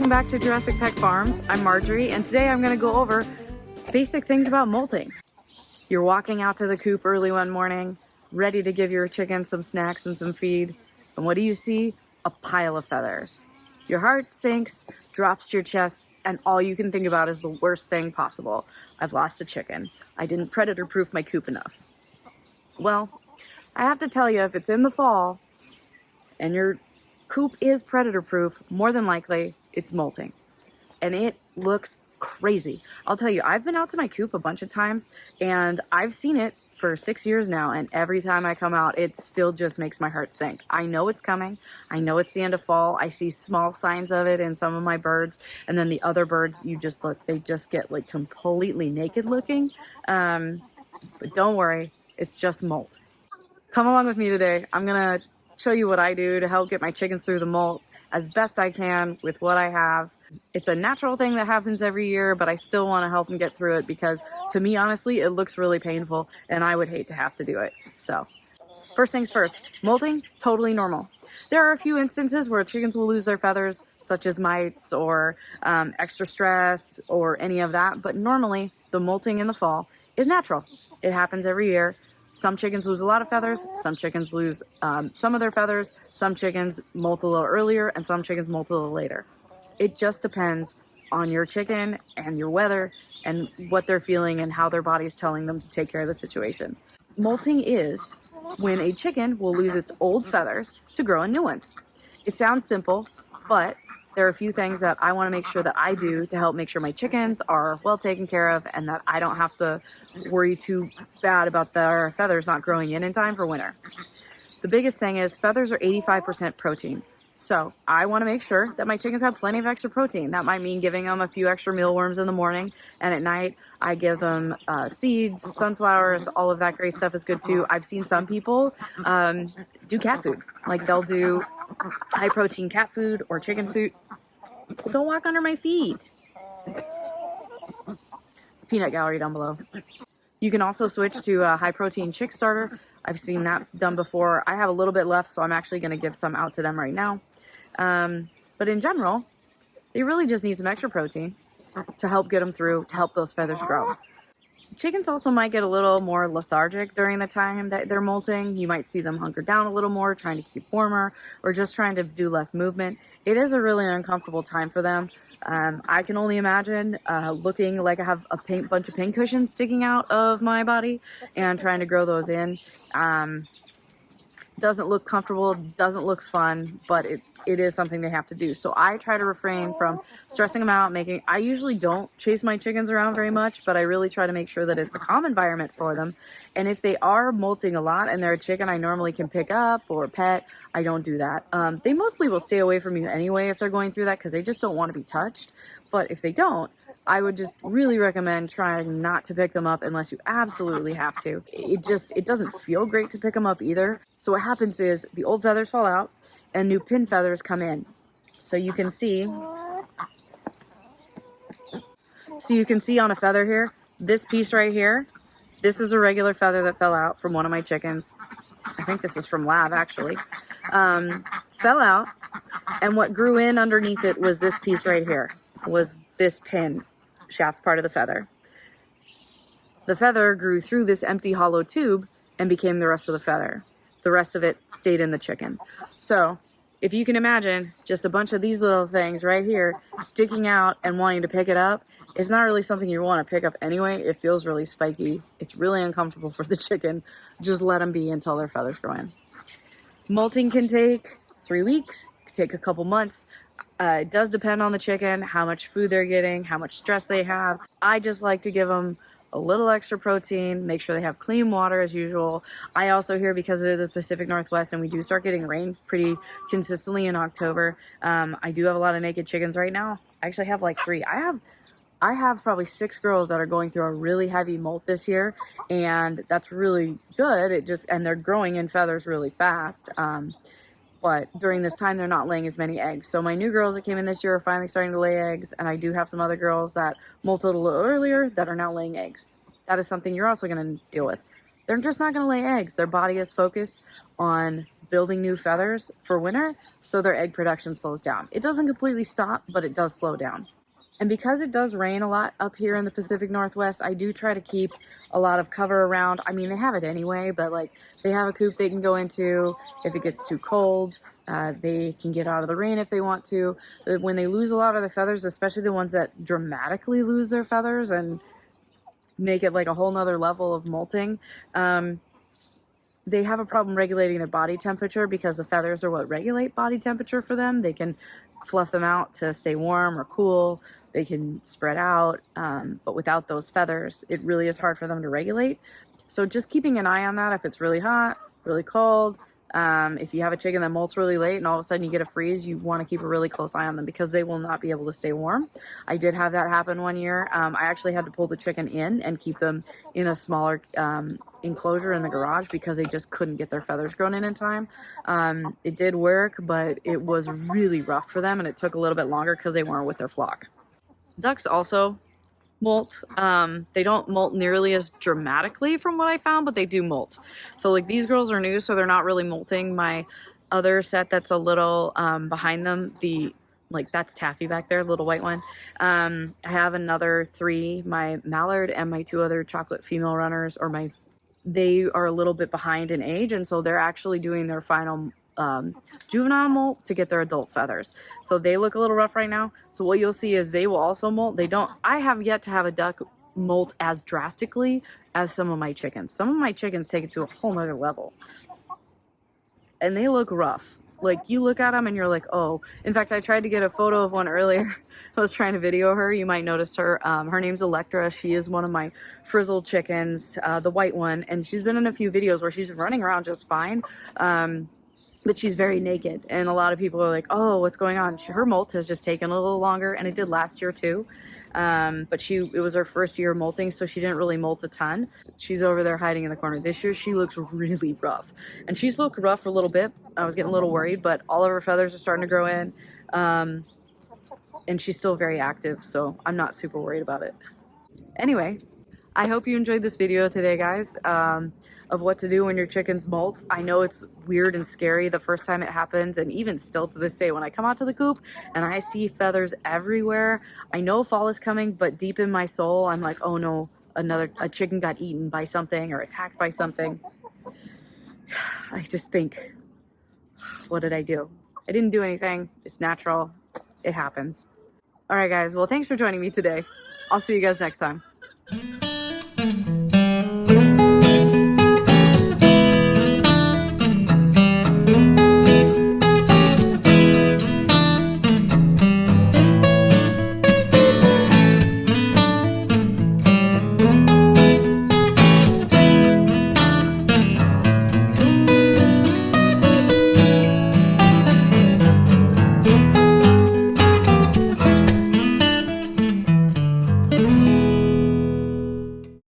welcome back to Jurassic Peck Farms. I'm Marjorie, and today I'm going to go over basic things about molting. You're walking out to the coop early one morning, ready to give your chickens some snacks and some feed, and what do you see? A pile of feathers. Your heart sinks, drops to your chest, and all you can think about is the worst thing possible. I've lost a chicken. I didn't predator-proof my coop enough. Well, I have to tell you, if it's in the fall and your coop is predator-proof, more than likely it's molting. And it looks crazy. I'll tell you, I've been out to my coop a bunch of times and I've seen it for 6 years now, and every time I come out, it still just makes my heart sink. I know it's coming. I know it's the end of fall. I see small signs of it in some of my birds, and then the other birds, they just get like completely naked looking. But don't worry, it's just molt. Come along with me today. I'm gonna show you what I do to help get my chickens through the molt as best I can with what I have. It's a natural thing that happens every year, but I still want to help them get through it because, to me, honestly, it looks really painful and I would hate to have to do it. So, first things first, molting, totally normal. There are a few instances where chickens will lose their feathers, such as mites or extra stress or any of that, but normally the molting in the fall is natural. It happens every year. Some chickens lose a lot of feathers, some chickens lose some of their feathers, some chickens molt a little earlier, and some chickens molt a little later. It just depends on your chicken and your weather and what they're feeling and how their body is telling them to take care of the situation. Molting is when a chicken will lose its old feathers to grow in new ones. It sounds simple, but there are a few things that I want to make sure that I do to help make sure my chickens are well taken care of and that I don't have to worry too bad about their feathers not growing in time for winter. The biggest thing is feathers are 85% protein. So I want to make sure that my chickens have plenty of extra protein. That might mean giving them a few extra mealworms in the morning, and at night I give them seeds, sunflowers, all of that great stuff is good too. I've seen some people do cat food. Like they'll do high protein cat food or chicken food. Don't walk under my feet. Peanut gallery down below. You can also switch to a high protein chick starter. I've seen that done before. I have a little bit left, so I'm actually going to give some out to them right now. But in general, they really just need some extra protein to help get them through, to help those feathers grow. Chickens also might get a little more lethargic during the time that they're molting. You might see them hunker down a little more, trying to keep warmer, or just trying to do less movement. It is a really uncomfortable time for them. I can only imagine looking like I have a bunch of pain cushions sticking out of my body and trying to grow those in. Doesn't look comfortable, doesn't look fun, but it is something they have to do. So I try to refrain from stressing them out, I usually don't chase my chickens around very much, but I really try to make sure that it's a calm environment for them. And if they are molting a lot and they're a chicken I normally can pick up or pet, I don't do that. They mostly will stay away from you anyway if they're going through that because they just don't want to be touched. But if they don't, I would just really recommend trying not to pick them up unless you absolutely have to. It doesn't feel great to pick them up either. So what happens is the old feathers fall out and new pin feathers come in. So you can see on a feather here, this piece right here, this is a regular feather that fell out from one of my chickens. I think this is from Lab actually. Fell out, and what grew in underneath it was this piece right here, was this pin shaft part of the feather. The feather grew through this empty hollow tube and became the rest of the feather. The rest of it stayed in the chicken. So if you can imagine just a bunch of these little things right here sticking out and wanting to pick it up, it's not really something you want to pick up anyway. It feels really spiky. It's really uncomfortable for the chicken. Just let them be until their feathers grow in. Molting can take 3 weeks, can take a couple months. It does depend on the chicken, how much food they're getting, how much stress they have. I just like to give them a little extra protein, make sure they have clean water as usual. I also hear because of the Pacific Northwest and we do start getting rain pretty consistently in October. I do have a lot of naked chickens right now. I actually have like 3. I have probably 6 girls that are going through a really heavy molt this year, and that's really good. And they're growing in feathers really fast. But during this time, they're not laying as many eggs. So my new girls that came in this year are finally starting to lay eggs, and I do have some other girls that molted a little earlier that are now laying eggs. That is something you're also going to deal with. they're just not going to lay eggs. Their body is focused on building new feathers for winter, so their egg production slows down. It doesn't completely stop, but it does slow down. And because it does rain a lot up here in the Pacific Northwest, I do try to keep a lot of cover around. I mean, they have it anyway, but like they have a coop they can go into if it gets too cold. They can get out of the rain if they want to. When they lose a lot of the feathers, especially the ones that dramatically lose their feathers and make it like a whole nother level of molting, they have a problem regulating their body temperature because the feathers are what regulate body temperature for them. They can fluff them out to stay warm or cool. They can spread out, but without those feathers, it really is hard for them to regulate. So just keeping an eye on that if it's really hot, really cold. If you have a chicken that molts really late and all of a sudden you get a freeze, you want to keep a really close eye on them because they will not be able to stay warm. I did have that happen one year. I actually had to pull the chicken in and keep them in a smaller enclosure in the garage because they just couldn't get their feathers grown in time. It did work, but it was really rough for them and it took a little bit longer because they weren't with their flock. Ducks also molt. They don't molt nearly as dramatically from what I found, but they do molt. So like these girls are new, so they're not really molting. My other set that's a little behind them, that's Taffy back there, little white one. I have another 3, my mallard and my 2 other chocolate female runners, they are a little bit behind in age, and so they're actually doing their final juvenile molt to get their adult feathers. So they look a little rough right now. So what you'll see is they will also molt. I have yet to have a duck molt as drastically as some of my chickens. Some of my chickens take it to a whole nother level. And they look rough. Like you look at them and you're like, oh. In fact, I tried to get a photo of one earlier. I was trying to video her. You might notice her. Her name's Electra. She is one of my frizzled chickens, the white one. And she's been in a few videos where she's running around just fine. But she's very naked, and a lot of people are like, oh, what's going on? Her molt has just taken a little longer, and it did last year too. But it was her first year molting, so she didn't really molt a ton. She's over there hiding in the corner. This year, she looks really rough. And she's looked rough for a little bit. I was getting a little worried, but all of her feathers are starting to grow in. And she's still very active, so I'm not super worried about it. Anyway, I hope you enjoyed this video today, guys, of what to do when your chickens molt. I know it's weird and scary the first time it happens, and even still to this day, when I come out to the coop and I see feathers everywhere, I know fall is coming, but deep in my soul, I'm like, oh no, a chicken got eaten by something or attacked by something. I just think, what did I do? I didn't do anything. It's natural. It happens. All right, guys. Well, thanks for joining me today. I'll see you guys next time.